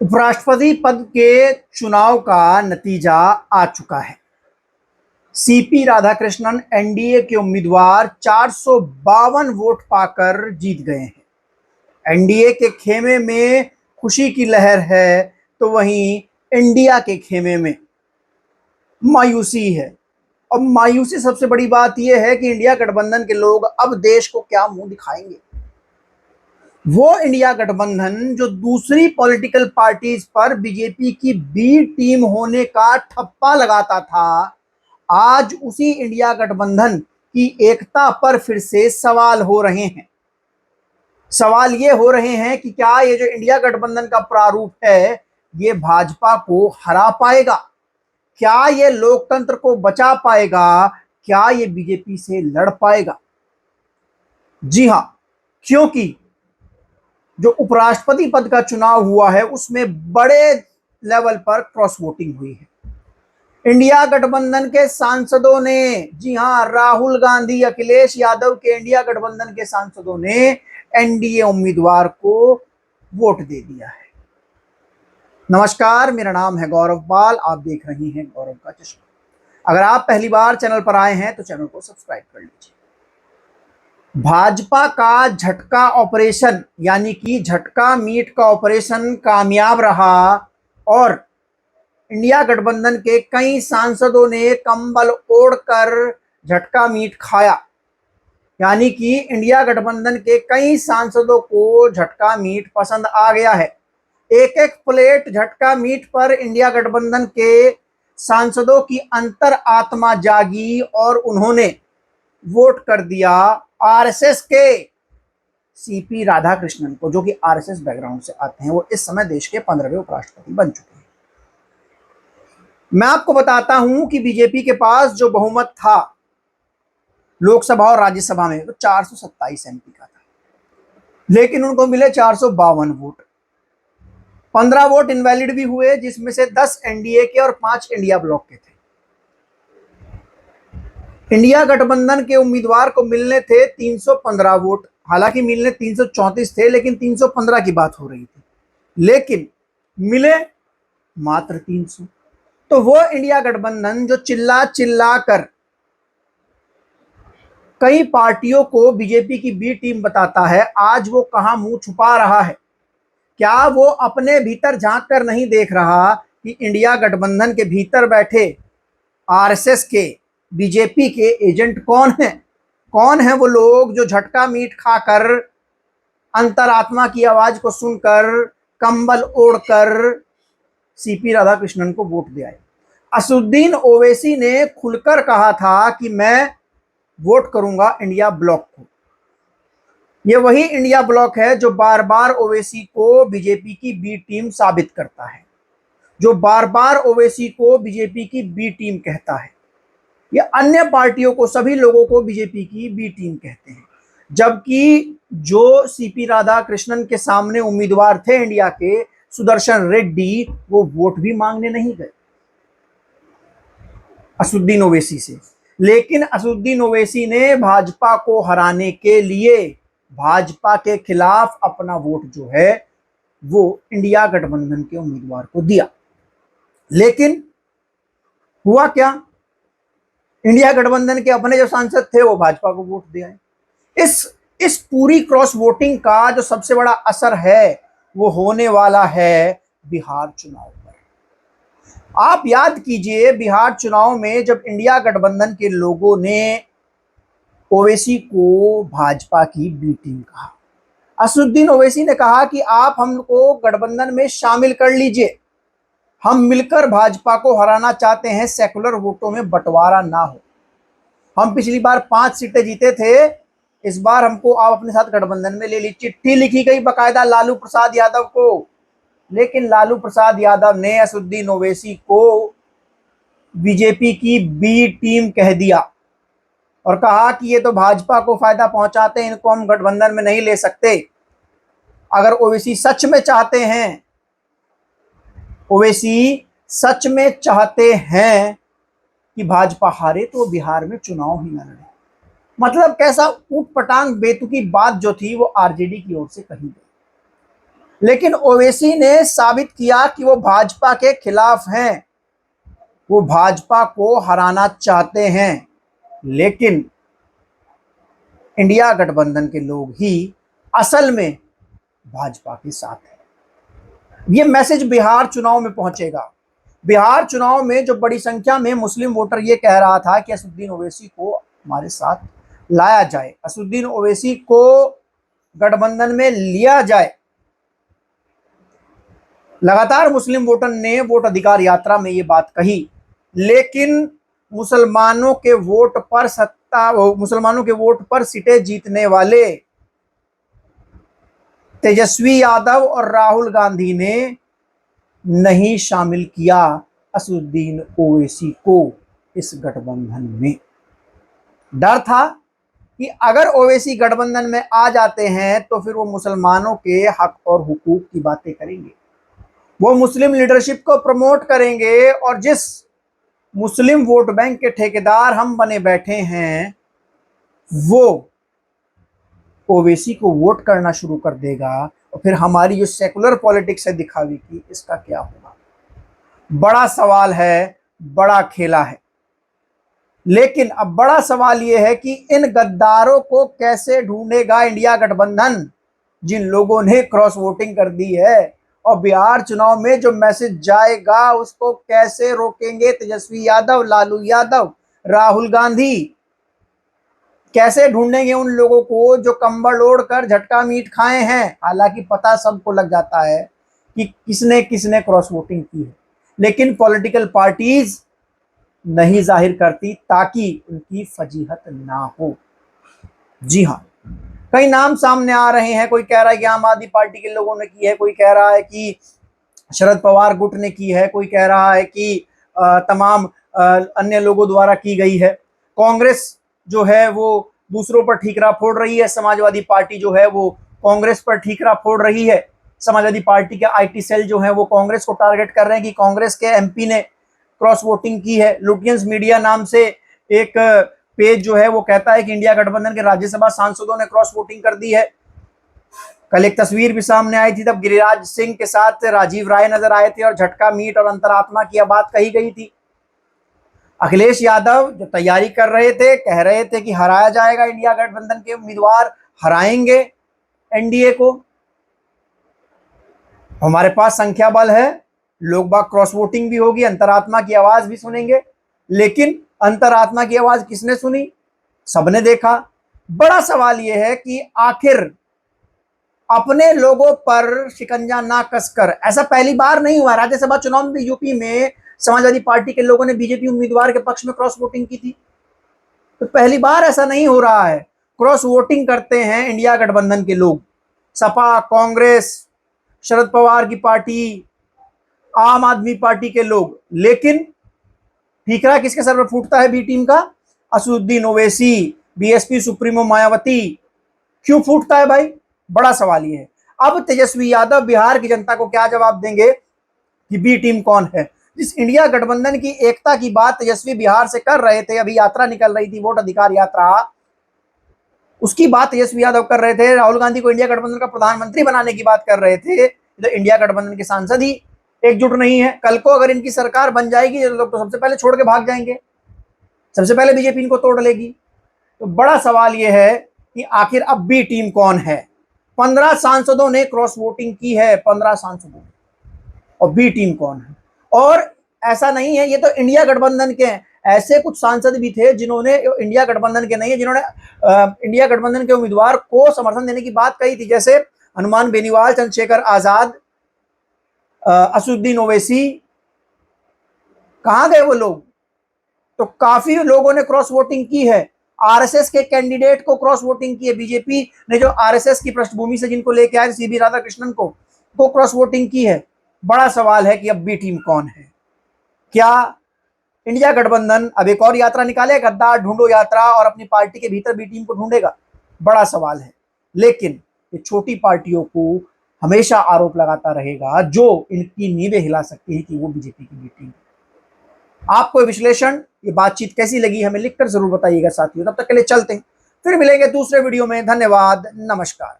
उपराष्ट्रपति पद के चुनाव का नतीजा आ चुका है। सीपी राधाकृष्णन एनडीए के उम्मीदवार 452 वोट पाकर जीत गए हैं। एनडीए के खेमे में खुशी की लहर है, तो वहीं इंडिया के खेमे में मायूसी है। अब मायूसी सबसे बड़ी बात यह है कि इंडिया गठबंधन के लोग अब देश को क्या मुंह दिखाएंगे। वो इंडिया गठबंधन जो दूसरी पॉलिटिकल पार्टीज पर बीजेपी की बी टीम होने का ठप्पा लगाता था, आज उसी इंडिया गठबंधन की एकता पर फिर से सवाल हो रहे हैं। सवाल ये हो रहे हैं कि क्या ये जो इंडिया गठबंधन का प्रारूप है, ये भाजपा को हरा पाएगा? क्या ये लोकतंत्र को बचा पाएगा? क्या ये बीजेपी से लड़ पाएगा? जी हां, क्योंकि जो उपराष्ट्रपति पद का चुनाव हुआ है उसमें बड़े लेवल पर क्रॉस वोटिंग हुई है। इंडिया गठबंधन के सांसदों ने, जी हां, राहुल गांधी, अखिलेश यादव के इंडिया गठबंधन के सांसदों ने एनडीए उम्मीदवार को वोट दे दिया है। नमस्कार, मेरा नाम है गौरव पाल, आप देख रही हैं गौरव का चश्मा। अगर आप पहली बार चैनल पर आए हैं तो चैनल को सब्सक्राइब कर लीजिए। भाजपा का झटका ऑपरेशन यानी कि झटका मीट का ऑपरेशन कामयाब रहा और इंडिया गठबंधन के कई सांसदों ने कंबल ओढ़कर झटका मीट खाया। यानी कि इंडिया गठबंधन के कई सांसदों को झटका मीट पसंद आ गया है। एक एक प्लेट झटका मीट पर इंडिया गठबंधन के सांसदों की अंतर आत्मा जागी और उन्होंने वोट कर दिया आरएसएस के सीपी राधाकृष्णन को, जो कि आरएसएस बैकग्राउंड से आते हैं। वो इस समय देश के 15वें उपराष्ट्रपति बन चुके हैं। मैं आपको बताता हूं कि बीजेपी के पास जो बहुमत था लोकसभा और राज्यसभा में, वो 427 एमपी का था, लेकिन उनको मिले 452 वोट। 15 वोट इनवैलिड भी हुए, जिसमें से 10 एनडीए के और 5 इंडिया ब्लॉक के थे। इंडिया गठबंधन के उम्मीदवार को मिलने थे 315 वोट, हालांकि मिलने 334 थे, लेकिन 315 की बात हो रही थी, लेकिन मिले मात्र 300। तो वो इंडिया गठबंधन जो चिल्ला चिल्ला कर कई पार्टियों को बीजेपी की बी टीम बताता है, आज वो कहां मुंह छुपा रहा है? क्या वो अपने भीतर झांक कर नहीं देख रहा कि इंडिया गठबंधन के भीतर बैठे आरएसएस के, बीजेपी के एजेंट कौन हैं? कौन है वो लोग जो झटका मीट खाकर, अंतरात्मा की आवाज को सुनकर, कंबल ओढ़कर सीपी राधाकृष्णन को वोट दे आए? असुद्दीन ओवैसी ने खुलकर कहा था कि मैं वोट करूंगा इंडिया ब्लॉक को। ये वही इंडिया ब्लॉक है जो बार बार ओवैसी को बीजेपी की बी टीम साबित करता है, जो बार बार ओवैसी को बीजेपी की बी टीम कहता है। ये अन्य पार्टियों को, सभी लोगों को बीजेपी की बी टीम कहते हैं, जबकि जो सीपी राधाकृष्णन के सामने उम्मीदवार थे इंडिया के, सुदर्शन रेड्डी, वो वोट भी मांगने नहीं गए असुद्दीन ओवैसी से। लेकिन असुद्दीन ओवैसी ने भाजपा को हराने के लिए भाजपा के खिलाफ अपना वोट जो है वो इंडिया गठबंधन के उम्मीदवार को दिया। लेकिन हुआ क्या? इंडिया गठबंधन के अपने जो सांसद थे वो भाजपा को वोट दे आए। इस पूरी क्रॉस वोटिंग का जो सबसे बड़ा असर है वो होने वाला है बिहार चुनाव पर। आप याद कीजिए, बिहार चुनाव में जब इंडिया गठबंधन के लोगों ने ओवैसी को भाजपा की बी टीम कहा, असुद्दीन ओवैसी ने कहा कि आप हमको गठबंधन में शामिल कर लीजिए, हम मिलकर भाजपा को हराना चाहते हैं, सेकुलर वोटों में बंटवारा ना हो। हम पिछली बार 5 सीटें जीते थे, इस बार हमको आप अपने साथ गठबंधन में ले लीजिए। चिट्ठी लिखी गई बकायदा लालू प्रसाद यादव को, लेकिन लालू प्रसाद यादव ने असुद्दीन ओवैसी को बीजेपी की बी टीम कह दिया और कहा कि ये तो भाजपा को फायदा पहुंचाते हैं, इनको हम गठबंधन में नहीं ले सकते। अगर ओवैसी सच में चाहते हैं, ओवैसी सच में चाहते हैं कि भाजपा हारे, तो बिहार में चुनाव ही न लड़े। मतलब कैसा ऊट पटांग बेतुकी बात जो थी वो आरजेडी की ओर से कही गई। लेकिन ओवैसी ने साबित किया कि वो भाजपा के खिलाफ हैं, वो भाजपा को हराना चाहते हैं, लेकिन इंडिया गठबंधन के लोग ही असल में भाजपा के साथ हैं। ये मैसेज बिहार चुनाव में पहुंचेगा। बिहार चुनाव में जो बड़ी संख्या में मुस्लिम वोटर ये कह रहा था कि असदुद्दीन ओवैसी को हमारे साथ लाया जाए, असदुद्दीन ओवैसी को गठबंधन में लिया जाए। लगातार मुस्लिम वोटर ने वोट अधिकार यात्रा में ये बात कही, लेकिन मुसलमानों के वोट पर सीटें जीतने वाले तेजस्वी यादव और राहुल गांधी ने नहीं शामिल किया असदुद्दीन ओवैसी को इस गठबंधन में। डर था कि अगर ओवैसी गठबंधन में आ जाते हैं तो फिर वो मुसलमानों के हक और हुकूक की बातें करेंगे, वो मुस्लिम लीडरशिप को प्रमोट करेंगे, और जिस मुस्लिम वोट बैंक के ठेकेदार हम बने बैठे हैं वो ओवैसी को वोट करना शुरू कर देगा, और फिर हमारी जो सेकुलर पॉलिटिक्स है दिखावे की, इसका क्या होगा। बड़ा सवाल है, बड़ा खेला है। लेकिन अब बड़ा सवाल यह है कि इन गद्दारों को कैसे ढूंढेगा इंडिया गठबंधन, जिन लोगों ने क्रॉस वोटिंग कर दी है, और बिहार चुनाव में जो मैसेज जाएगा उसको कैसे रोकेंगे तेजस्वी यादव, लालू यादव, राहुल गांधी। कैसे ढूंढेंगे उन लोगों को जो कंबल ओढ़कर झटका मीट खाए हैं। हालांकि पता सबको लग जाता है कि किसने किसने क्रॉस वोटिंग की है, लेकिन पॉलिटिकल पार्टीज नहीं जाहिर करती ताकि उनकी फजीहत ना हो। जी हाँ, कई नाम सामने आ रहे हैं। कोई कह रहा है कि आम आदमी पार्टी के लोगों ने की है, कोई कह रहा है कि शरद पवार गुट ने की है, कोई कह रहा है कि तमाम अन्य लोगों द्वारा की गई है। कांग्रेस जो है वो दूसरों पर ठीकरा फोड़ रही है, समाजवादी पार्टी जो है वो कांग्रेस पर ठीकरा फोड़ रही है। समाजवादी पार्टी के आईटी सेल जो है वो कांग्रेस को टारगेट कर रहे हैं कि कांग्रेस के एमपी ने क्रॉस वोटिंग की है। लुटियंस मीडिया नाम से एक पेज जो है वो कहता है कि इंडिया गठबंधन के राज्यसभा सांसदों ने क्रॉस वोटिंग कर दी है। कल एक तस्वीर भी सामने आई थी, तब गिरिराज सिंह के साथ राजीव राय नजर आए थे और झटका मीट और अंतरात्मा की बात कही गई थी। अखिलेश यादव जो तैयारी कर रहे थे, कह रहे थे कि हराया जाएगा, इंडिया गठबंधन के उम्मीदवार हराएंगे एनडीए को, हमारे पास संख्या बल है, लोग बाग क्रॉस वोटिंग भी होगी, अंतरात्मा की आवाज भी सुनेंगे। लेकिन अंतरात्मा की आवाज किसने सुनी? सबने देखा। बड़ा सवाल यह है कि आखिर अपने लोगों पर शिकंजा ना कसकर, ऐसा पहली बार नहीं हुआ। राज्यसभा चुनाव में यूपी में समाजवादी पार्टी के लोगों ने बीजेपी उम्मीदवार के पक्ष में क्रॉस वोटिंग की थी, तो पहली बार ऐसा नहीं हो रहा है। क्रॉस वोटिंग करते हैं इंडिया गठबंधन के लोग, सपा, कांग्रेस, शरद पवार की पार्टी, आम आदमी पार्टी के लोग। लेकिन ठीकरा किसके सर पर फूटता है? बी टीम का असदुद्दीन ओवैसी, बीएसपी सुप्रीमो मायावती। क्यों फूटता है भाई? बड़ा सवाल ये है। अब तेजस्वी यादव बिहार की जनता को क्या जवाब देंगे कि बी टीम कौन है? जिस इंडिया गठबंधन की एकता की बात तेजस्वी बिहार से कर रहे थे, अभी यात्रा निकल रही थी, वोट अधिकार यात्रा, उसकी बात तेजस्वी यादव कर रहे थे। राहुल गांधी को इंडिया गठबंधन का प्रधानमंत्री बनाने की बात कर रहे थे। तो इंडिया गठबंधन के सांसद ही एकजुट नहीं है। कल को अगर इनकी सरकार बन जाएगी तो लोग तो सबसे पहले छोड़ के भाग जाएंगे, सबसे पहले बीजेपी इनको तोड़ लेगी। तो बड़ा सवाल यह है कि आखिर अब बी टीम कौन है? 15 सांसदों ने क्रॉस वोटिंग की है, 15 सांसदों, और बी टीम कौन है? और ऐसा नहीं है ये तो इंडिया गठबंधन के हैं, ऐसे कुछ सांसद भी थे जिन्होंने, इंडिया गठबंधन के नहीं है, जिन्होंने इंडिया गठबंधन के उम्मीदवार को समर्थन देने की बात कही थी, जैसे हनुमान बेनीवाल, चंद्रशेखर आजाद, असदुद्दीन ओवैसी। कहां गए वो लोग? तो काफी लोगों ने क्रॉस वोटिंग की है। आरएसएस के कैंडिडेट को क्रॉस वोटिंग की है। बीजेपी ने जो आरएसएस की पृष्ठभूमि से जिनको लेके आए, सीबी राधाकृष्णन को क्रॉस वोटिंग की है। बड़ा सवाल है कि अब बी टीम कौन है? क्या इंडिया गठबंधन अब एक और यात्रा निकाले, गद्दार ढूंढो यात्रा, और अपनी पार्टी के भीतर बी टीम को ढूंढेगा? बड़ा सवाल है। लेकिन ये छोटी पार्टियों को हमेशा आरोप लगाता रहेगा जो इनकी नींवें हिला सकती है कि वो बीजेपी की बी टीम। आपको विश्लेषण, ये बातचीत कैसी लगी हमें लिखकर जरूर बताइएगा साथियों। तब तक के लिए चलते हैं, फिर मिलेंगे दूसरे वीडियो में। धन्यवाद, नमस्कार।